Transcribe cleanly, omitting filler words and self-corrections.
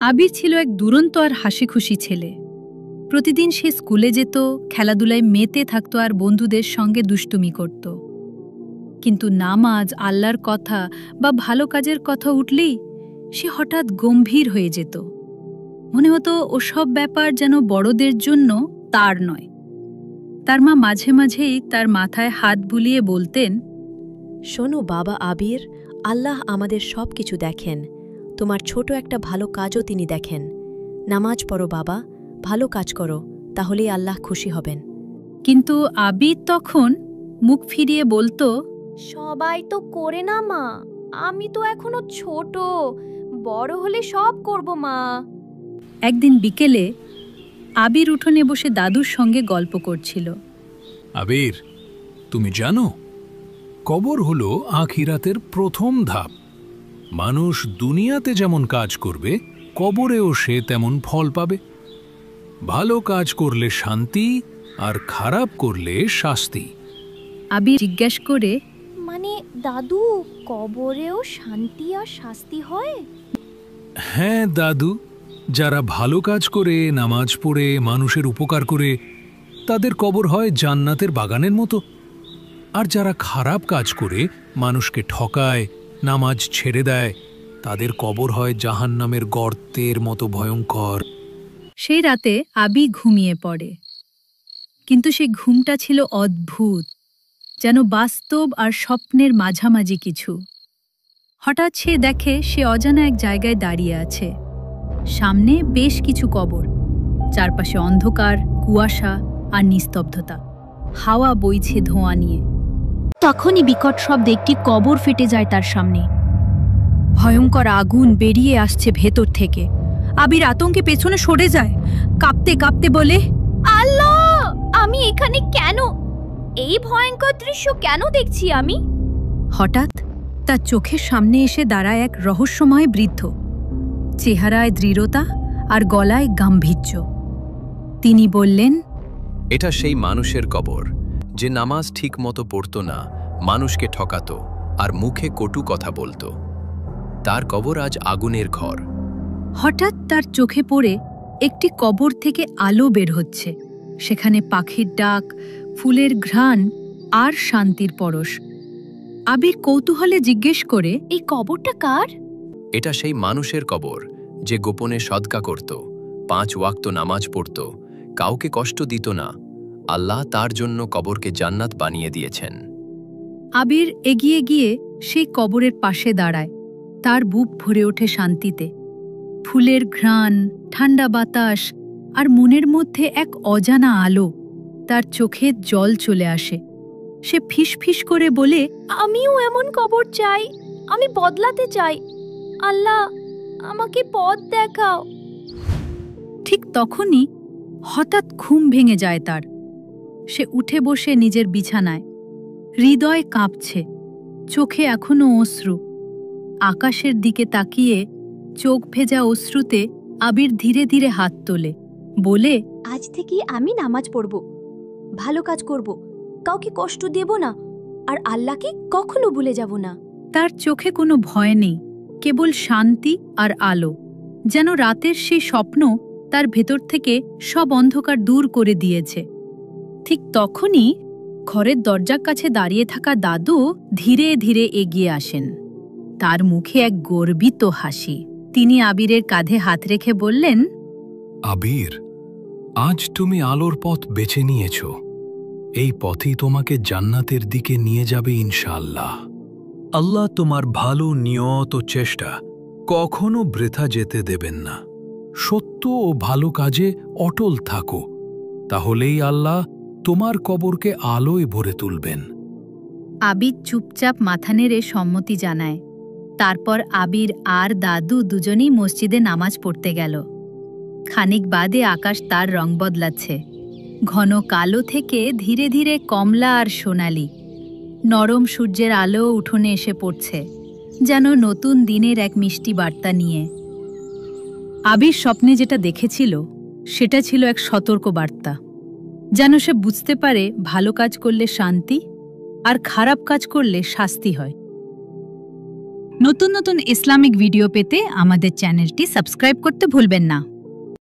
আবির ছিল এক দুরন্ত আর হাসিখুশি ছেলে। প্রতিদিন সে স্কুলে যেত, খেলাধুলায় মেতে থাকত আর বন্ধুদের সঙ্গে দুষ্টুমি করত। কিন্তু নামাজ, আল্লাহর কথা বা ভালো কাজের কথা উঠলেই সে হঠাৎ গম্ভীর হয়ে যেত। মনে হতো ওসব ব্যাপার যেন বড়দের জন্য, তার নয়। তার মা মাঝে মাঝেই তার মাথায় হাত বুলিয়ে বলতেন, শোনো বাবা আবির, আল্লাহ আমাদের সব কিছু দেখেন। তোমার ছোট একটা ভালো কাজও তিনি দেখেন। নামাজ পড়ো বাবা, ভালো কাজ করো, তাহলেই আল্লাহ খুশি হবেন। কিন্তু আবির তখন মুখ ফিরিয়ে বলতো, সবাই তো করে না মা, আমি তো এখনো ছোট, বড় হলে সব করব মা। একদিন বিকেলে আবির উঠোনে বসে দাদুর সঙ্গে গল্প করছিল। আবির, তুমি জানো, কবর হলো আখিরাতের প্রথম ধাপ। মানুষ দুনিয়াতে যেমন কাজ করবে, কবরেও সে তেমন ফল পাবে। ভালো কাজ করলে শান্তি, আর খারাপ করলে শাস্তি। আবির জিজ্ঞেস করে, মানে দাদু, কবরেও শান্তি আর শাস্তি হয়? হ্যাঁ দাদু, যারা ভালো কাজ করে, নামাজ পড়ে, মানুষের উপকার করে, তাদের কবর হয় জান্নাতের বাগানের মতো। আর যারা খারাপ কাজ করে, মানুষকে ঠকায়, নামাজ ছেড়ে দেয়, তাদের কবর হয় জাহান্নামের গর্তের মতো ভয়ঙ্কর। সেই রাতে আবি ঘুমিয়ে পড়ে। কিন্তু সেই ঘুমটা ছিল অদ্ভুত, যেন বাস্তব আর স্বপ্নের মাঝামাঝি কিছু। হঠাৎ সে দেখে সে অজানা এক জায়গায় দাঁড়িয়ে আছে। সামনে বেশ কিছু কবর, চারপাশে অন্ধকার, কুয়াশা আর নিস্তব্ধতা। হাওয়া বইছে ধোঁয়া নিয়ে। তখনই বিকট শব্দে একটি কবর ফেটে যায় তার সামনে। ভয়ঙ্কর আগুন বেরিয়ে আসছে ভেতর থেকে। আবির আতঙ্কে পেছনে সরে যায়, কাঁপতে কাঁপতে বলে, আল্লাহ, আমি এখানে কেন? এই ভয়ঙ্কর দৃশ্য কেন দেখছি আমি? হঠাৎ তার চোখের সামনে এসে দাঁড়ায় এক রহস্যময় বৃদ্ধ। চেহারায় দৃঢ়তা আর গলায় গাম্ভীর্য। তিনি বললেন, এটা সেই মানুষের কবর যে নামাজ ঠিক মতো পড়ত না, মানুষকে ঠকাতো আর মুখে কটু কথা বলতো। তার কবর আজ আগুনের ঘর। হঠাৎ তার চোখে পড়ে একটি কবর থেকে আলো বের হচ্ছে। সেখানে পাখির ডাক, ফুলের ঘ্রাণ আর শান্তির পরশ। আবির কৌতূহলে জিজ্ঞেস করে, এই কবরটা কার? এটা সেই মানুষের কবর যে গোপনে সদকা করত, 5 ওয়াক্ত নামাজ পড়ত, কাউকে কষ্ট দিত না। আল্লাহ তার জন্য কবরকে জান্নাত বানিয়ে দিয়েছেন। আবির এগিয়ে গিয়ে সেই কবরের পাশে দাঁড়ায়। তার বুক ভরে ওঠে শান্তিতে। ফুলের ঘ্রাণ, ঠান্ডা বাতাস আর মনের মধ্যে এক অজানা আলো। তার চোখে জল চলে আসে। সে ফিসফিস করে বলে, আমিও এমন কবর চাই, আমি বদলাতে চাই। আল্লাহ, আমাকে পথ দেখাও। ঠিক তখনই হঠাৎ ঘুম ভেঙে যায় তার। সে উঠে বসে নিজের বিছানায়। হৃদয় কাঁপছে, চোখে এখনো অশ্রু। আকাশের দিকে তাকিয়ে চোখ ভেজা অশ্রুতে আবির ধীরে ধীরে হাত তোলে, বলে, আজ থেকে আমি নামাজ পড়ব, ভালো কাজ করব, কাউকে কষ্ট দেব না, আর আল্লাহকে কখনো ভুলে যাব না। তার চোখে কোনো ভয় নেই, কেবল শান্তি আর আলো। যেন রাতের সেই স্বপ্ন তার ভেতর থেকে সব অন্ধকার দূর করে দিয়েছে। ঠিক তখনই ঘরের দরজার কাছে দাঁড়িয়ে থাকা দাদু ধীরে ধীরে এগিয়ে আসেন। তার মুখে এক গর্বিত হাসি। তিনি আবিরের কাঁধে হাত রেখে বললেন, আবির, আজ তুমি আলোর পথ বেছে নিয়েছ। এই পথই তোমাকে জান্নাতের দিকে নিয়ে যাবে ইনশাআল্লাহ। আল্লাহ তোমার ভালো নিয়ত ও চেষ্টা কখনো বৃথা যেতে দেবেন না। সত্য ও ভালো কাজে অটল থাকো, তাহলেই আল্লাহ তোমার কবরকে আলোয় ভরে তুলবেন। আবির চুপচাপ মাথা নেড়ে সম্মতি জানায়। তারপর আবির আর দাদু দুজনেই মসজিদে নামাজ পড়তে গেল। খানিক বাদে আকাশ তার রং বদলাচ্ছে। ঘন কালো থেকে ধীরে ধীরে কমলা আর সোনালি। নরম সূর্যের আলো উঠোনে এসে পড়ছে, যেন নতুন দিনের এক মিষ্টি বার্তা নিয়ে। আবির স্বপ্নে যেটা দেখেছিল সেটা ছিল এক সতর্ক বার্তা। যেন সে বুঝতে পারে ভালো কাজ করলে শান্তি, আর খারাপ কাজ করলে শাস্তি হয়। নতুন নতুন ইসলামিক ভিডিও পেতে আমাদের চ্যানেলটি সাবস্ক্রাইব করতে ভুলবেন না।